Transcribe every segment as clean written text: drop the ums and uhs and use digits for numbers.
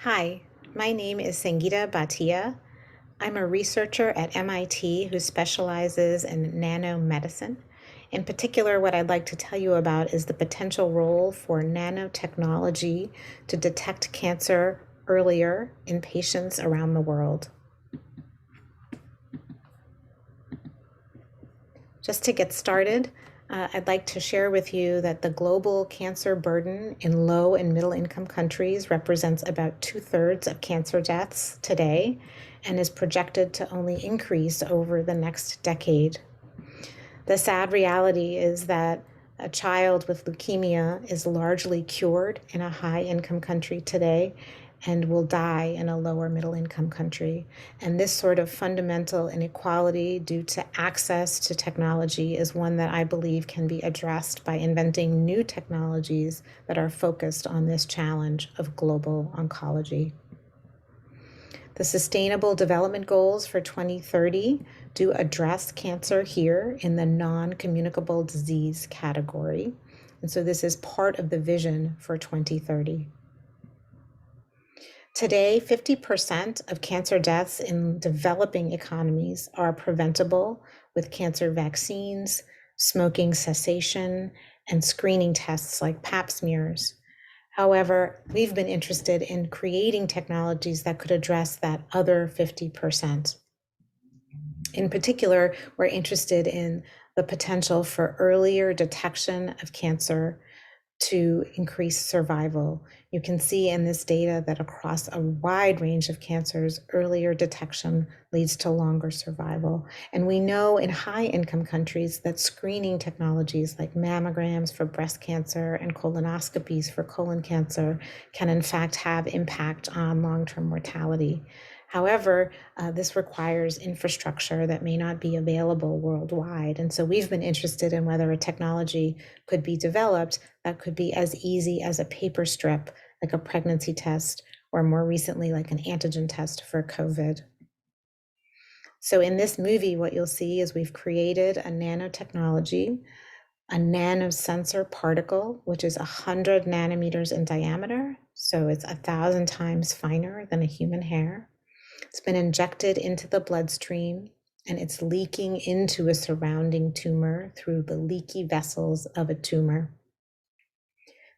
Hi, my name is Sangeeta Bhatia. I'm a researcher at MIT who specializes in nanomedicine. In particular, what I'd like to tell you about is the potential role for nanotechnology to detect cancer earlier in patients around the world. Just to get started, I'd like to share with you that the global cancer burden in low and middle income countries represents about 2/3 of cancer deaths today and is projected to only increase over the next decade. The sad reality is that a child with leukemia is largely cured in a high income country today and will die in a lower middle income country. And this sort of fundamental inequality due to access to technology is one that I believe can be addressed by inventing new technologies that are focused on this challenge of global oncology. The Sustainable Development Goals for 2030 do address cancer here in the non-communicable disease category. And so this is part of the vision for 2030. Today, 50% of cancer deaths in developing economies are preventable with cancer vaccines, smoking cessation, and screening tests like pap smears. However, we've been interested in creating technologies that could address that other 50%. In particular, we're interested in the potential for earlier detection of cancer to increase survival. You can see in this data that across a wide range of cancers, earlier detection leads to longer survival. And we know in high income countries that screening technologies like mammograms for breast cancer and colonoscopies for colon cancer can in fact have impact on long-term mortality. However, this requires infrastructure that may not be available worldwide. And so we've been interested in whether a technology could be developed that could be as easy as a paper strip, like a pregnancy test, or more recently, like an antigen test for COVID. So in this movie, what you'll see is we've created a nanotechnology, a nanosensor particle, which is 100 nanometers in diameter. So it's 1,000 times finer than a human hair. It's been injected into the bloodstream and it's leaking into a surrounding tumor through the leaky vessels of a tumor.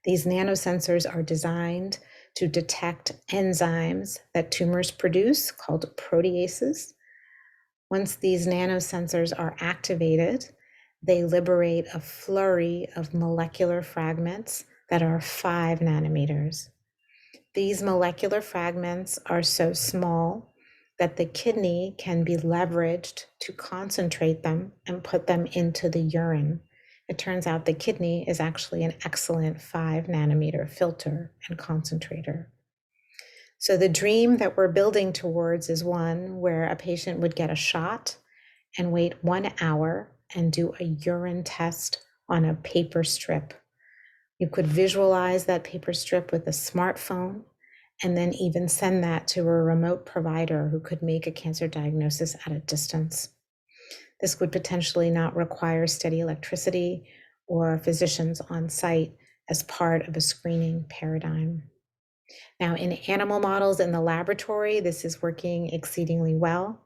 These nanosensors are designed to detect enzymes that tumors produce called proteases. Once these nanosensors are activated, they liberate a flurry of molecular fragments that are 5 nanometers. These molecular fragments are so small that the kidney can be leveraged to concentrate them and put them into the urine. It turns out the kidney is actually an excellent 5 nanometer filter and concentrator. So the dream that we're building towards is one where a patient would get a shot and wait 1 hour and do a urine test on a paper strip. You could visualize that paper strip with a smartphone and then even send that to a remote provider who could make a cancer diagnosis at a distance. This would potentially not require steady electricity or physicians on site as part of a screening paradigm. Now, in animal models in the laboratory, this is working exceedingly well.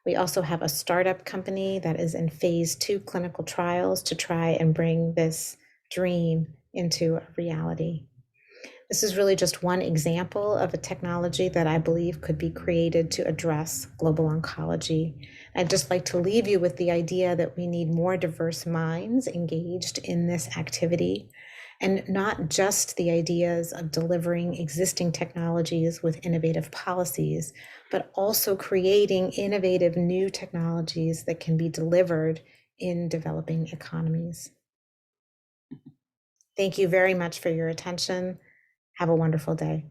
We also have a startup company that is in phase 2 clinical trials to try and bring this dream into a reality. This is really just one example of a technology that I believe could be created to address global oncology. I'd just like to leave you with the idea that we need more diverse minds engaged in this activity, and not just the ideas of delivering existing technologies with innovative policies, but also creating innovative new technologies that can be delivered in developing economies. Thank you very much for your attention. Have a wonderful day.